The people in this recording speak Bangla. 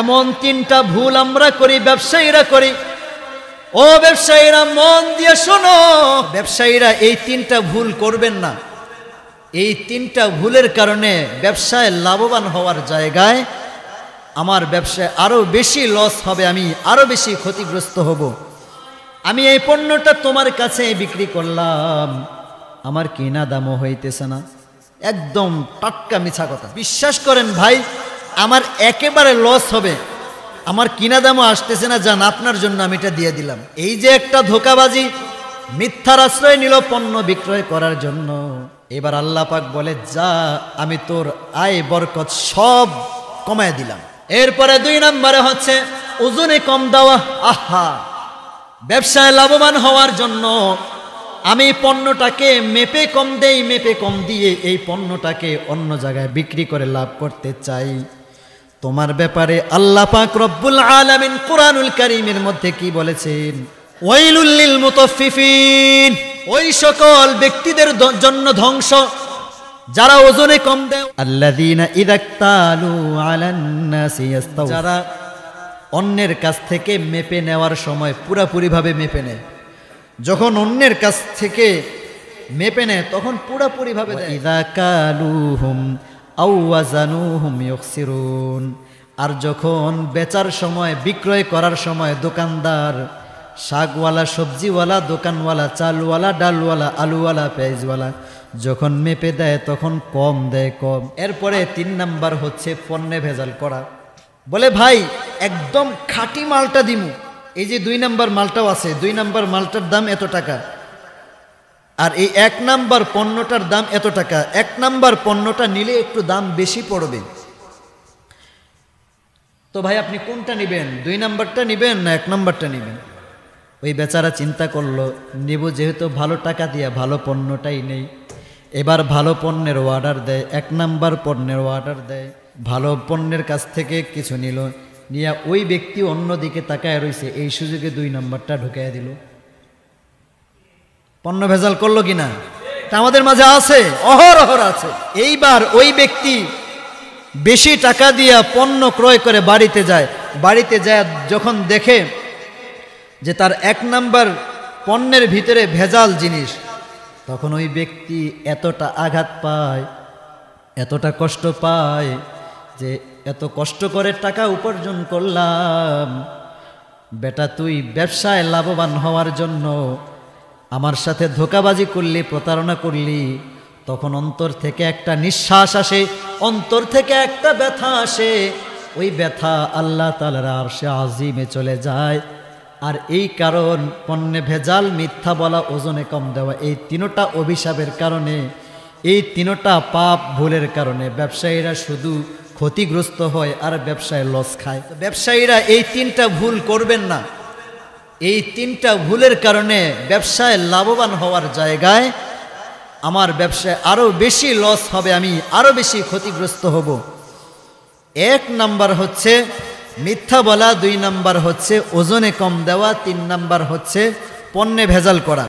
এমন তিনটা ভুল আমরা করি, ব্যবসায়ীরা করি। ও ব্যবসায়ীরা মন দিয়ে শোনো, ব্যবসায়ীরা এই তিনটা ভুল করবেন না। এই তিনটা ভুলের কারণে ব্যবসায় লাভবান হওয়ার জায়গায় আমার ব্যবসায় আরো বেশি লস হবে, আমি আরো বেশি ক্ষতিগ্রস্ত হব। আমি এই পণ্যটা তোমার কাছে বিক্রি করলাম, আমার কিনা দামও হইতেছে না। একদম টাটকা মিছা কথা, বিশ্বাস করেন ভাই, আমার একেবারে লস হবে, আমার কিনা দামও আসতেছে না, যান আপনার জন্য আমি এটা দিয়ে দিলাম। এই যে একটা ধোঁকাবাজি, মিথ্যার আশ্রয় নিল পণ্য বিক্রয় করার জন্য। এবার আল্লাহ পাক বলে, যা আমি তোর আয় বরকত সব কমায় দিলাম। এরপরে 2 নম্বরে হচ্ছে ওজনে কম দেওয়া। আহা, ব্যবসায় লাভবান হওয়ার জন্য আমি পণ্যটাকে মেপে কম দেই, মেপে কম দিয়ে এই পণ্যটাকে অন্য জায়গায় বিক্রি করে লাভ করতে চাই। তোমার ব্যাপারে আল্লাহ পাক রব্বুল আলামিন কুরআনুল কারীমের মধ্যে কি বলেছেন? ওয়াইলুল লিল মুতাফফিফিন, ওই সকল ব্যক্তিদের জন্য ধ্বংস যারা ওজনে কম দেয়। আল্লাযীনা ইযাক্তালু আলান নাসি ইস্তাউ, যারা অন্যের কাছ থেকে মেপে নেওয়ার সময় পুরোপুরিভাবে মেপে নেয়। যখন অন্যের কাছ থেকে মেপে নেয় তখন পুরোপুরিভাবে দেয়। ইযা কালুহুম আও ওয়াজানুহুম ইউখসিরুন, আর যখন বেচার সময়, বিক্রয় করার সময় দোকানদার, শাকওয়ালা, সবজিওয়ালা, দোকানওয়ালা, চালওয়ালা, ডালওয়ালা, আলুওয়ালা, পেঁয়াজওয়ালা যখন মেপে দেয় তখন কম দেয়, কম। এরপরে 3 নাম্বার হচ্ছে পণ্যে ভেজাল করা। বলে ভাই একদম খাঁটি মালটা দিমু, এই যে 2 নাম্বার মালটাও আছে, 2 নাম্বার মালটার দাম এত টাকা, আর এই 1 নাম্বার পণ্যটার দাম এত টাকা। 1 নাম্বার পণ্যটা নিলে একটু দাম বেশি পড়বে, তো ভাই আপনি কোনটা নেবেন, 2 নাম্বারটা নেবেন না 1 নাম্বারটা নেবেন? ওই বেচারা চিন্তা করলো, নেব যেহেতু ভালো টাকা দিয়ে, ভালো পণ্যটাই নেই। এবার ভালো পণ্যের অর্ডার দেয়, 1 নাম্বার পণ্যের অর্ডার দেয়। ভালো পণ্যের কাছ থেকে কিছু নিল, নিয়ে ওই ব্যক্তি অন্যদিকে তাকায় রয়েছে, এই সুযোগে 2 নাম্বারটা ঢুকাইয়া দিল। পণ্য ভেজাল করলো কিনা? তা আমাদের মাঝে আছে, অহরহ আছে। এইবার ওই ব্যক্তি বেশি টাকা দিয়ে পণ্য ক্রয় করে বাড়িতে যায়, বাড়িতে যায় যখন দেখে যে তার 1 নাম্বার পণ্যের ভিতরে ভেজাল জিনিস, তখন ওই ব্যক্তি এতটা আঘাত পায়, এতটা কষ্ট পায় যে এত কষ্ট করে টাকা উপার্জন করলাম, বেটা তুই ব্যবসায় লাভবান হওয়ার জন্য আমার সাথে ধোঁকাবাজি করলি, প্রতারণা করলি। তখন অন্তর থেকে একটা নিঃশ্বাস আসে, অন্তর থেকে একটা ব্যথা আসে, ওই ব্যথা আল্লাহ তাআলার আরশে আজিমে চলে যায়। আর এই কারণ পণ্যে ভেজাল, মিথ্যা বলা, ওজনে কম দেওয়া, এই 3টা অভিশাপের কারণে, এই 3টা পাপ ভুলের কারণে ব্যবসায়ীরা শুধু ক্ষতিগ্রস্ত হয় আর ব্যবসায় লস খায়। ব্যবসায়ীরা এই 3টা ভুল করবেন না। এই 3টা ভুলের কারণে ব্যবসায় লাভবান হওয়ার জায়গায় আমার ব্যবসায় আরো বেশি লস হবে, আমি আরো বেশি ক্ষতিগ্রস্ত হব। 1 নাম্বার হচ্ছে মিথ্যা বলা, 2 নাম্বার হচ্ছে ওজনে কম দেওয়া, 3 নাম্বার হচ্ছে পণ্যে ভেজাল করা।